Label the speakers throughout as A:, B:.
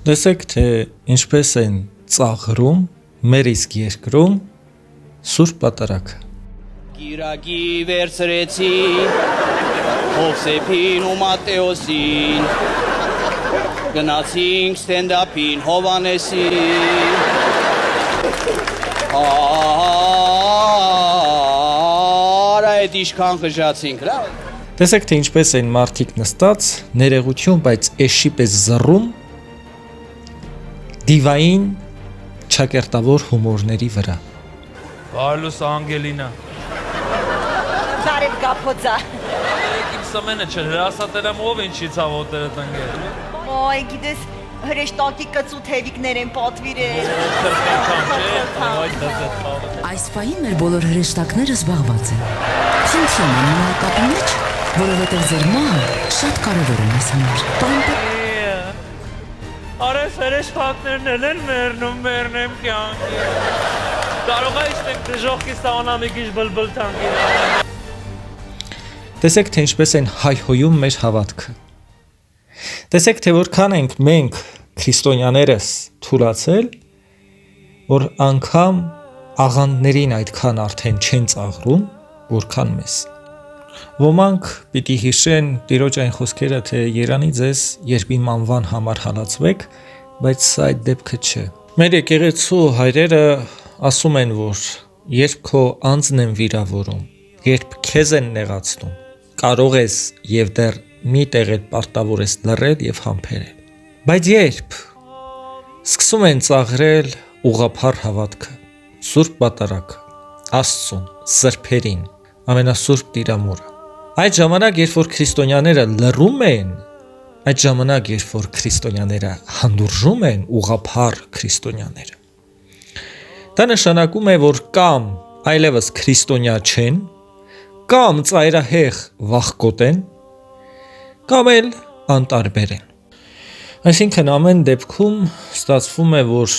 A: Տեսեք, թե ինչպես են ծաղրում մեր իսկ երկրում Սուրբ Պատարագը։
B: Կիրակի վերցրեցի Հովսեփին ու Մատթեոսին, գնացինք ստենդափին Հովանեսին, այդ իշքան խժացինք, լավ։
A: Տեսեք, թե ինչպես են մարդիկ նստած, ներողություն, բայց էշի պես զռում դիվային ճակերտավոր հումորների վրա։
C: Բարլուս Անգելինա։
D: Բարև գապոծա։
C: Իմ սմենը չհրասատել եմ ով ինչի ցավոտերը տնգել։
D: Ոյ, գիտես, հրեշտակի կծու թևիկներ են պատվիրել։
E: Այս պահին մեր բոլոր հրեշտակները զբաղված են։ Խնդրում եմ նոր կապի մեջ, որովհետև ձեր մահը շատ կարևոր է մեզ համար։
C: Արես հրեշտակներն են մերնում կյանքի։ Կարող է իստենք դժողքի ստանա մի քիչ բլբլ թանկի։
A: Տեսեք, թե ինչպես են հայհոյում մեր հավատքը։ Տեսեք, թե որքան ենք մենք քրիստոնյաներս թուլացել, որ անգամ աղանդներին այդքան արդեն չեն ծաղրում, որքան մեզ։ Ոմանք պիտի հիշեն Տիրոջ այն խոսքերը, թե երանի ձեզ, երբ իմ անվան համար հալածվեք, բայց սա այդ դեպքը չէ։ Մեր եկեղեցու հայրերը ասում են, որ երբ քո անձն են վիրավորում, երբ քեզ են նեղացնում, կարող ես եւ դեռ մի տեղ էլ պարտավոր ես լռել եւ համբերել։ Բայց երբ սկսում են ծաղրել ուղղափառ հավատքը, Սուրբ Պատարագը, Աստծուն, սրբերին, ամենասուրբ Տիրամորը, այդ ժամանակ, երբ որ քրիստոնյաները լռում են, այդ ժամանակ, երբ որ քրիստոնյաները հանդուրժում են, ուղղափառ քրիստոնյաները, դա նշանակում է, որ կամ այլևս քրիստոնյա չեն, կամ ծայրահեղ վախկոտ են, կամ էլ անտարբեր են։ Այսինքն ամեն դեպքում ստացվում է, որ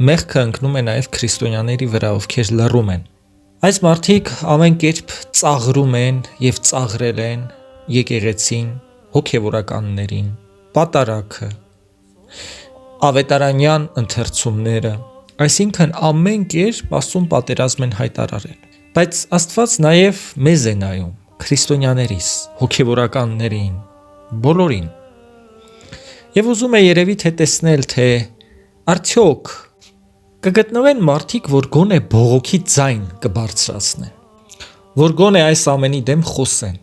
A: մեղքը ընկնում է նաև քրիստոնյաների վրա, ովքեր լռում են։ Այս մարդիկ ամեն կերպ ծաղրում են եւ ծաղրել են եկեղեցին, հոգևորականներին, պատարագը, ավետարանյան ընթերցումները, այսինքն ամեն կերպ Աստծուն պատերազմ են հայտարարել։ Բայց Աստված նաև մեզ է նայում, քրիստոնյաներիս, հոգևորականներին, բոլորին։ Եվ ուզում է երևի թե տեսնել, թե արդյոք կգտնվեն մարդիկ, որ գոնե բողոքի ձայն կբարձրացնեն, որ գոնե այս ամենի դեմ խոսեն,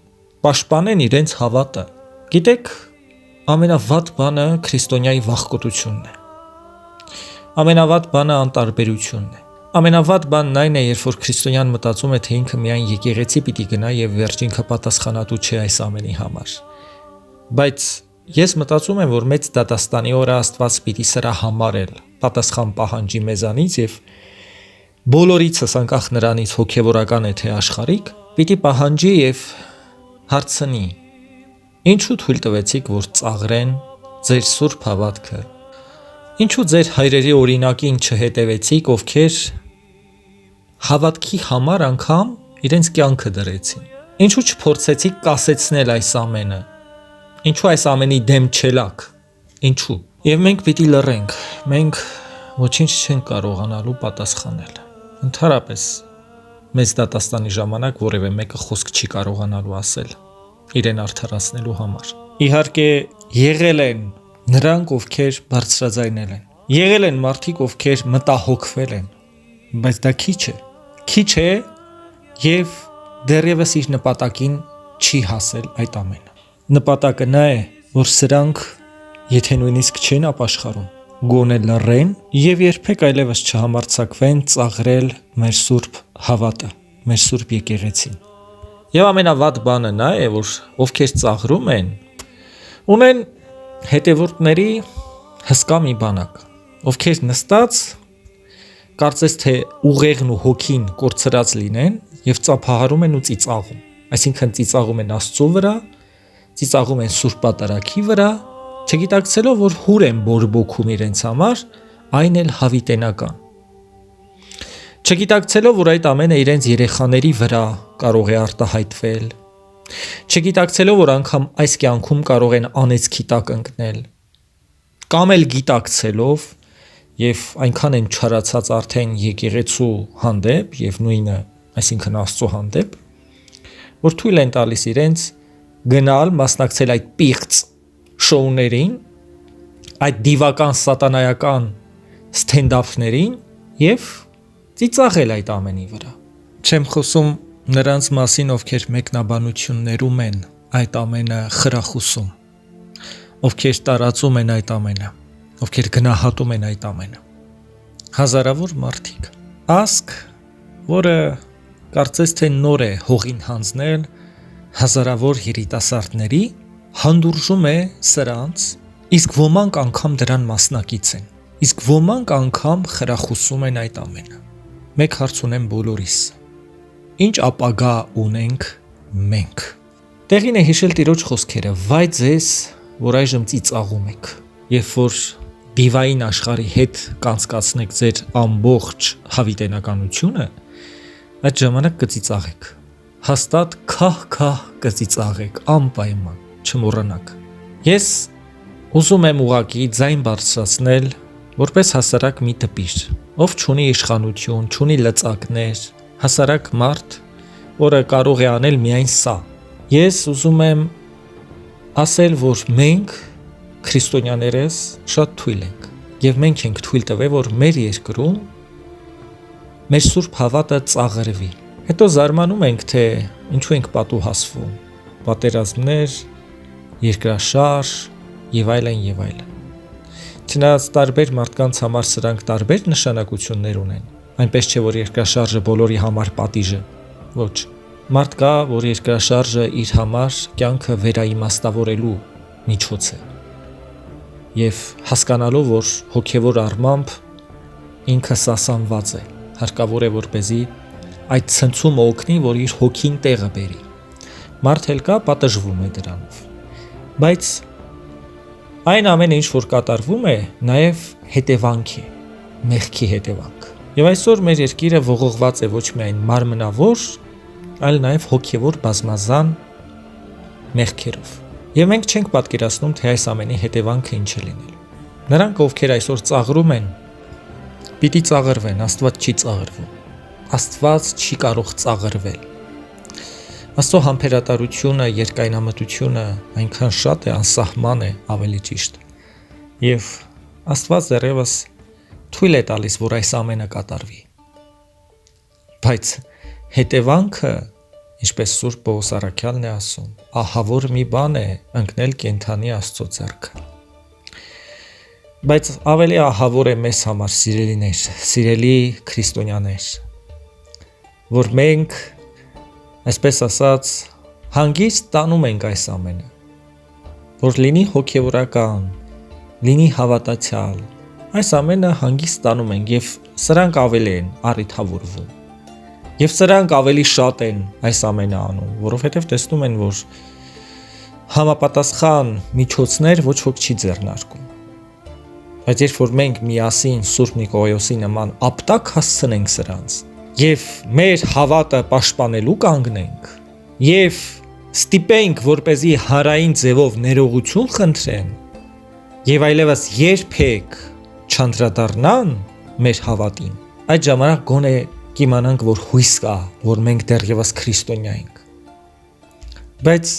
A: պաշտպանեն իրենց հավատը։ Գիտեք, ամենավատ բանը քրիստոնյայի վախկոտությունն է։ Ամենավատ բանը անտարբերությունն է։ Ամենավատ բանն այն է, երբ որ քրիստոնյան մտածում է, թե ինքը միայն եկեղեցի պիտի գնա եւ վերջին պատասխանատու չէ այս ամենի համար։ Բայց ես մտածում եմ, որ մեծ դատաստանի օրը Աստված պիտի սրա համարել, պատասխան պահանջի մեզանից եւ բոլորիցս, անկախ նրանից հոգեվորական է թե աշխարհիկ, պիտի պահանջի եւ հարցնի. ինչու թույլ տվեցիք, որ ծաղրեն ձեր սուրբ հավատքը։ Ինչու ձեր հայրերի օրինակին չհետևեցիք, ովքեր հավատքի համար անգամ իրենց կյանքը դրեցին։ Ինչու չփորձեցիք կասեցնել այս ամենը։ Ինչու այս ամենի դեմ չելաք։ Ինչու։ Եվ մենք պիտի լռենք։ Մենք ոչինչ չենք կարողանալու պատասխանել։ Ընդհանրապես մեծ դատաստանի ժամանակ որևէ մեկը խոսք չի կարողանալու ասել իրեն արդարացնելու համար։ Իհարկե եղել են նրանք, ովքեր բարձրաձայնել են։ Եղել են մարդիկ, ովքեր մտահոգվել են, բայց դա քիչ է։ Քիչ է եւ դեռևս իր նպատակին չի հասել այդ ամենը։ Նպատակը նա է, որ սրանք, եթե նույնիսկ չեն ապաշխարում, գոնե լռեն եւ երբեք այլևս չհամարձակվեն ծաղրել մեր սուրբ հավատը, մեր սուրբ եկեղեցին։ Եվ ամենավատ բանը նա է, որ ովքեր ծաղրում են, ունեն հետևորդների հսկա մի բանակ, ովքեր նստած կարծես թե ուղեղն ու հոգին կորցրած լինեն եւ ծափահարում են ու ծիծաղում։ Այսինքն ծիծաղում են Աստծո վրա, ծիծաղում են Սուրբ Պատարագի վրա, չգիտակցելով, որ հուր են բորբոքում իրենց համար, այն էլ հավիտենական։ Չգիտակցելով, որ այդ ամենը իրենց երեխաների վրա կարող է արտահայտվել, չգիտակցելով, որ անգամ այս կյանքում կարող են անեծքի տակ ընկնել, կամ էլ գիտակցելով եւ այնքան են չարացած արդեն եկեղեցու հանդեպ եւ նույնը, այսինքն Աստծո հանդեպ, որ թույլ են տալիս իրենց գնալ մասնակցել այդ պիղծ շոուներին, այդ դիվական սատանայական ստենդափներին եւ ծիծաղել այդ ամենի վրա։ Չեմ խոսում նրանց մասին, ովքեր մեկնաբանություններում են այդ ամենը խրախուսում, ովքեր տարածում են այդ ամենը, ովքեր գնահատում են այդ ամենը։ Հազարավոր մարդիկ։ Ասք, որը կարծես թե նոր է հողին հանձնել հազարավոր երիտասարդների, հանդուրժում է սրանց, իսկ ոմանք անգամ դրան մասնակից են, իսկ ոմանք անգամ խրախուսում են այդ ամենը։ Մեկ հարց ունեմ բոլորիս. ինչ ապագա ունենք մենք։ Տեղին է հիշել Տիրոջ խոսքերը. վայ ձեզ, որ այժմ ծիծաղում եք, երբ որ դիվային աշխարհի հետ կանցկացնեք ձեր ամբողջ հավիտենականությունը, այդ ժամանակ կծիծաղեք։ Հաստատ քահ կծիծաղեք, անպայման, չմոռանաք։ Ես ուզում եմ ուղղակի ձայն բարձրացնել որպես հասարակ մի տպիր, ով չունի իշխանություն, չունի լծակներ, հասարակ մարդ, որը կարող է անել միայն սա։ Ես ուզում եմ ասել, որ մենք քրիստոնյաներս շատ թույլ ենք, եւ մենք ենք թույլ տվել, որ մեր երկրում մեր սուրբ հավատը ծաղրվի։ Հետո զարմանում ենք, թե ինչու ենք պատուհասվում, պատերազմներ, երկրաշարժ եւ այլն եւ այլն։ Չնայած տարբեր մարդկանց համար սրանք տարբեր նշանակություններ ունեն, այնպես չէ, որ երկրաշարժը բոլորի համար պատիժ է։ Ոչ։ Մարդ կա, որ երկրաշարժը իր համար կյանքը վերաիմաստավորելու միջոց է։ Եվ հասկանալով, որ հոգևոր առմամբ ինքը սասանված է, հարկավոր է, որպեսզի այդ ցնցումը օգնի, որ իր հոգին տեղը բերի։ Մարդ էլ կա, պատժվում է դրանով։ Բայց այն ամենը, ինչ որ կատարվում է, նաև հետևանք է, մեղքի հետևանք։ Եվ այսօր մեր երկիրը ողողված է ոչ միայն մարմնավոր, այլ նաև հոգևոր բազմազան մեղքերով։ Եվ մենք չենք պատկերացնում, թե այս ամենի հետևանքը ինչ է լինելու։ Նրանք, ովքեր այսօր ծաղրում են, պիտի ծաղրվեն, Աստված չի ծաղրվում։ Աստված չի կարող ծաղրվել։ Աստծո համբերատարությունը, երկայնամտությունը այնքան շատ է, անսահման է, ավելի ճիշտ։ Եվ Աստված դեռևս թույլ է տալիս, որ այս ամենը կատարվի։ Բայց հետևանքը, ինչպես Սուրբ Պողոս առաքյալն է ասում, ահավոր մի բան է ընկնել կենդանի Աստծո ձեռքը։ Բայց ավելի ահավոր է մեզ համար, սիրելիներ, սիրելի քրիստոնյաներ, որ մենք, այսպես ասած, հանգիստ տանում ենք այս ամենը, որ լինի հոգևորական, լինի հավատացյալ, այս ամենը հանգիստ տանում ենք եւ սրանք ավելի են առիթավորվում։ Եվ սրանք ավելի շատ են այս ամենը անում, որովհետև տեսնում են, որ համապատասխան միջոցներ ոչ ոք չի ձեռնարկում։ Բայց երբ որ մենք միասին Սուրբ Նիկողոսի նման ապտակ հասցնենք սրանց, եւ մեր հավատը պաշտպանելու կանգնենք, եւ ստիպենք, որպեսզի հարային ձևով ներողություն խնդրեն, եւ այլևս երբեք չանդրադառնան մեր հավատին, այդ ժամանակ գոնե կիմանանք, որ հույս կա, որ մենք դեռևս քրիստոնյա ենք։ Բայց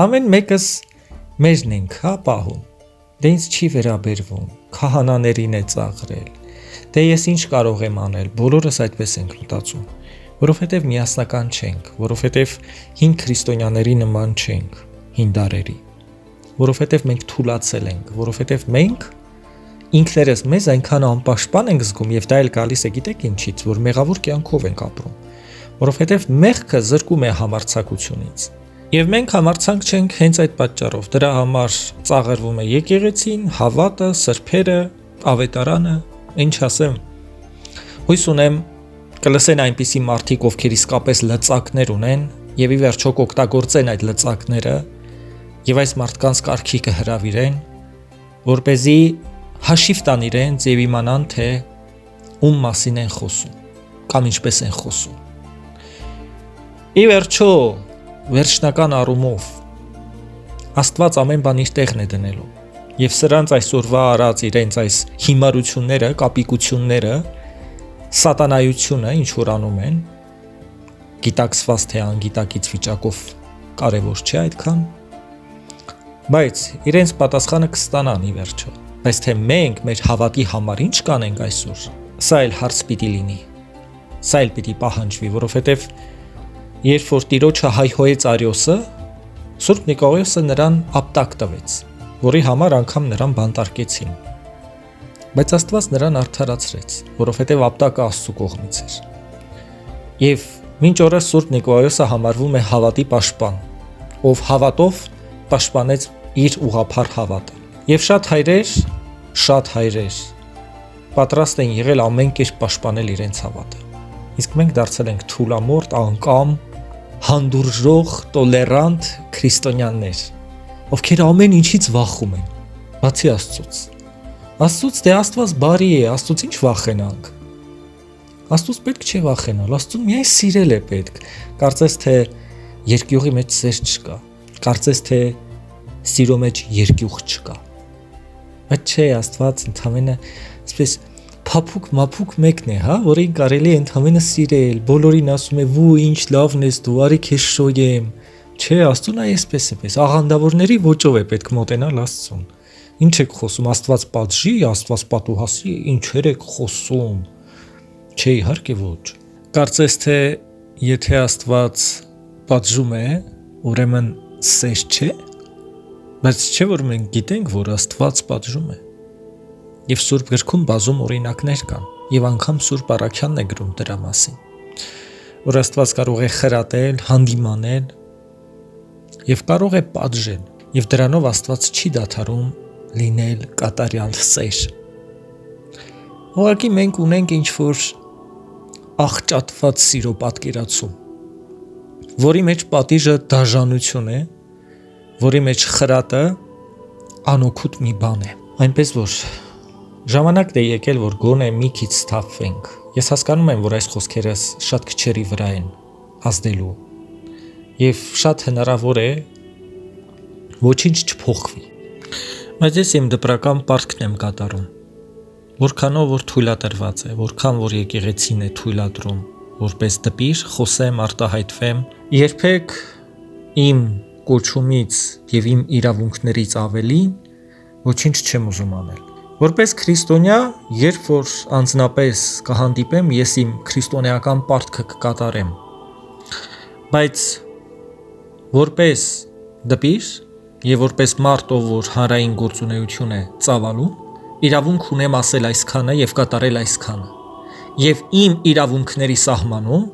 A: ամեն մեկս մերն ենք, հա, պահում։ Դե ինձ չի վերաբերվում, քահանաներին է ծաղրել։ Դե ես ինչ կարող եմ անել, բոլորս այդպես ենք մտածում, որովհետև միասնական չենք, որովհետև հին քրիստոնյաների նման չենք, հին դարերի, որովհետև մենք թուլացել ենք, որովհետև մենք ինքներս մեզ այնքան անպաշտպան ենք զգում եւ դա էլ գալիս է գիտեք ինչից, որ մեղավոր կյանքով ենք ապրում, որովհետև մեղքը զրկում է համարձակությունից։ Եվ մենք համարձակ չենք հենց այդ պատճառով, դրա համար ծաղրվում է եկեղեցին, հավատը, սրբերը, ավետարանը, ինչ ասեմ։ Հույս ունեմ կլսեն այնպիսի մարդիկ, ովքեր իսկապես լծակներ ունեն եւ ի վերջո կօգտագործեն այդ լծակները եւ այս մարդկանց կարգի կհրավիրեն, որպեսզի հաշիվ տան իրենց եւ իմանան, թե ում մասին են խոսում կամ ինչպես են խոսում։ Ի վերջո, վերջնական առումով Աստված ամեն բան իր տեղն է դնելու։ Եվ սրանց այսօրվա արած իրենց այս հիմարությունները, կապիկությունները, սատանայությունը ինչ որ անում են, գիտակցված թե անգիտակից վիճակով կարևոր չէ այդքան, բայց իրենց պատասխանը կստանան ի վերջո։ Բայց թե մենք մեր հավատի համար ինչ կանենք այսօր, սա էլ հարց պիտի լինի, սա էլ պիտի պահանջվի, որովհետև երբ որ Տիրոջը հայհոյեց Արիոսը, Սուրբ Նիկողոսը նրան ապտակ տվեց, որի համար անգամ նրան բանտարկեցին։ Բայց Աստված նրան արդարացրեց, որովհետև ապտակը Աստծու կողմից էր։ Եվ մինչ օրս Սուրբ Նիկողոսը համարվում է հավատի պաշտպան, ով հավատով պաշտպանեց իր ուղղափառ հավատը։ Եվ շատ հայրեր պատրաստ են եղել ամեն կերպ պաշտպանել իրենց հավատը։ Իսկ մենք դարձել ենք թուլամորտ, անկամ, հանդուրժող, տոլերանտ քրիստոնյաներ, ովքեր ամեն ինչից վախում են, բացի Աստծուց։ Աստծուց դե Աստված բարի է, Աստծուց ինչ վախենանք։ Աստծուց պետք չէ վախենալ, Աստծուն միայն սիրել է պետք։ Կարծես թե երկյուղի մեջ սեր չկա, կարծես թե սիրո մեջ երկյուղ չկա։ Բայց չէ, Աստված ընդհանրապես այսպես փափուկ մեկն է, հա, որին կարելի է ընդհանրապես սիրել, բոլորին ասում է՝ «Ու ինչ լավն ես դու, արի քեզ շոյեմ»։ Չէ, Աստծուն այսպես է, աղանդավորների ոճով է պետք մոտենալ Աստծուն։ Ինչ եք խոսում, Աստված պատժի, Աստված պատուհասի, ինչեր եք խոսում։ Չէ, իհարկե ոչ։ Կարծես թե եթե Աստված պատժում է, ուրեմն սեր չէ, բայց չէ որ մենք գիտենք, որ Աստված պատժում է։ Եվ Սուրբ գրքում բազում օրինակներ կան, եւ անգամ Սուրբ Առաքյանն է գրում դրա մասին, որ Աստված կարող է խրատել, հանդիմանել եւ կարող է պատժել, եւ դրանով Աստված չի դադարում լինել կատարյալ սեր։ Ուղղակի մենք ունենք ինչ-որ աղճատված սիրո պատկերացում, որի մեջ պատիժը դաժանություն է, որի մեջ խրատը անօգուտ մի բան է։ Այնպես որ ժամանակն է եկել, որ գոնե մի քիչ սթափվենք։ Ես հասկանում եմ, որ այս խոսքերս շատ քչերի վրա են ազդելու եւ շատ հնարավոր է ոչինչ չփոխվի։ Բայց ես իմ դպրական պարտքն եմ կատարում, որքանով որ թույլատրված է, որքան որ եկեղեցին է թույլատրում, որպես դպիր խոսեմ, արտահայտվեմ, երբեք իմ կոչումից եւ իմ իրավունքներից ավելի ոչինչ չեմ ուզում անել։ Որպես քրիստոնյա, երբ որ անձնապես կհանդիպեմ, ես իմ քրիստոնեական պարտքը կկատարեմ։ Բայց որպես դպիր եւ որպես մարդ, ով որ հանրային գործունեություն է ծավալում, իրավունք ունեմ ասել այսքանը եւ կատարել այսքանը։ Եվ իմ իրավունքների սահմանում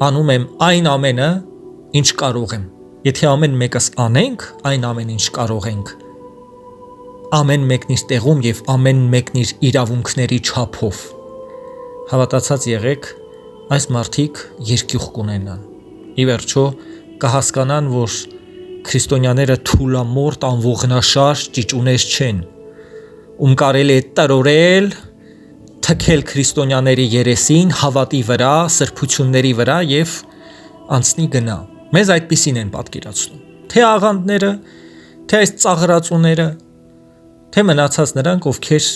A: անում եմ այն ամենը, ինչ կարող եմ։ Եթե ամեն մեկս անենք այն ամեն ինչ կարող ենք, ամեն մեկն իր տեղում եւ ամեն մեկն իր իրավունքների չափով, հավատացած եղեք, այս մարդիկ երկյուղ կունենան։ Ի վերջո կհասկանան, որ քրիստոնյաները թուլամորտ, անողնաշար ճիճուներ չեն, ում կարելի է տրորել, թքել քրիստոնյաների երեսին, հավատի վրա, սրբությունների վրա եւ անցնի գնա։ Մեզ այդպիսին են պատկերացնում։ Թե աղանդները, թե այս ծաղրածուները, թե մնացած նրանք, ովքեր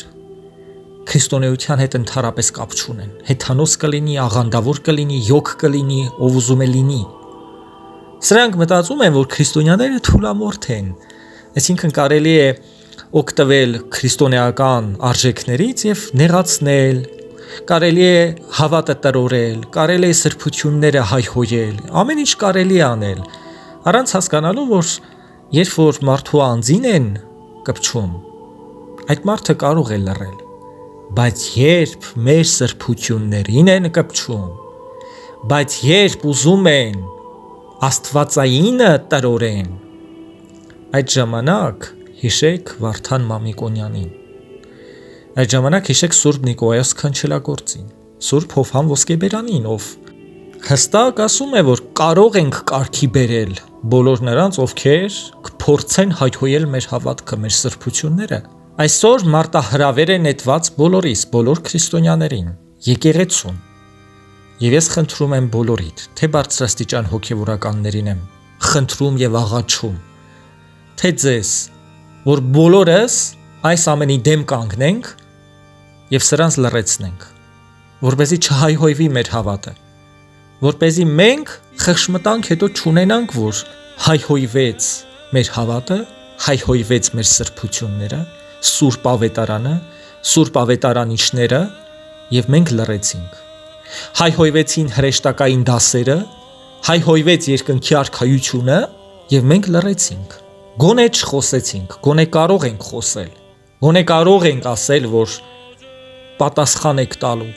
A: քրիստոնեության հետ ընդհանրապես կապ չունեն։ Հեթանոս կլինի, աղանդավոր կլինի, յոգ կլինի, ով ուզում է լինի։ Սրանք մտածում են, որ քրիստոնյաները թուլամորթ են, այսինքն կարելի է օգտվել քրիստոնեական արժեքներից եւ նեղացնել, կարելի է հավատը տրորել, կարելի է սրբությունները հայհոյել, ամեն ինչ կարելի է անել, առանց հասկանալու, որ երբ որ մարդու անձին են կպչում, այդ մարդը կարող է լռել, բայց երբ մեր սրբություններին են կպչում, բայց երբ ուզում են աստվածայինը տրորեն, այդ ժամանակ հիշեք Վարդան Մամիկոնյանին, այդ ժամանակ հիշեք Սուրբ Նիկողոս Քանչելագործին, Սուրբ Հովհան Ոսկեբերանին, ով հստակ ասում է, որ կարող ենք կարգի բերել բոլոր նրանց, ովքեր կփորձեն հայհոյել մեր հավատքը, մեր սրբությունները։ Այսօր մարտահրավեր է նետված բոլորիս, բոլոր քրիստոնյաներին, եկեղեցուն։ Եվ ես խնդրում եմ բոլորիդ, թե բարձրաստիճան հոգևորականներին եմ խնդրում եւ աղաչում, թե ձեզ, որ բոլորս այս ամենի դեմ կանգնենք եւ սրանց լռեցնենք, որպեսզի չհայհոյվի մեր հավատը, որպեսզի մենք խղճմտանք հետո չունենանք, որ հայհոյվեց մեր հավատը, հայհոյվեց մեր սրբությունները, Սուրբ Ավետարանը, Սուրբ Ավետարանիչները եւ մենք լռեցինք։ Հայհոյվեցին հրեշտակային դասերը, հայհոյվեց երկնքի արքայությունը եւ մենք լռեցինք։ Գոնե չխոսեցինք, գոնե կարող ենք խոսել, գոնե կարող ենք ասել, որ պատասխան եք տալու։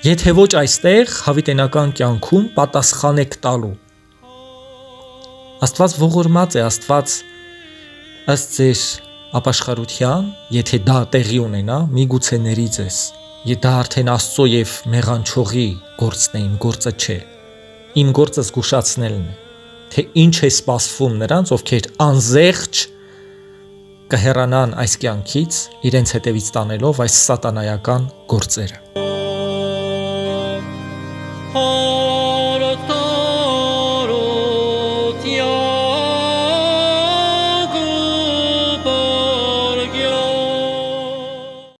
A: Եթե ոչ այստեղ հավիտենական կյանքում պատասխան եք տալու։ Աստված ողորմած է, Աստված ըստ ձեր ապաշխարության, եթե դա տեղի ունենա, միգուցե ների ձեզ։ Դա արդեն Աստծո եւ մեղանչողի գործն է, իմ գործը չէ։ Իմ գործը զգուշացնելն է, թե ինչ է սպասվում նրանց, ովքեր անզեղջ կհեռանան այս կյանքից, իրենց հետևից տանելով այս սատանայական գործերը։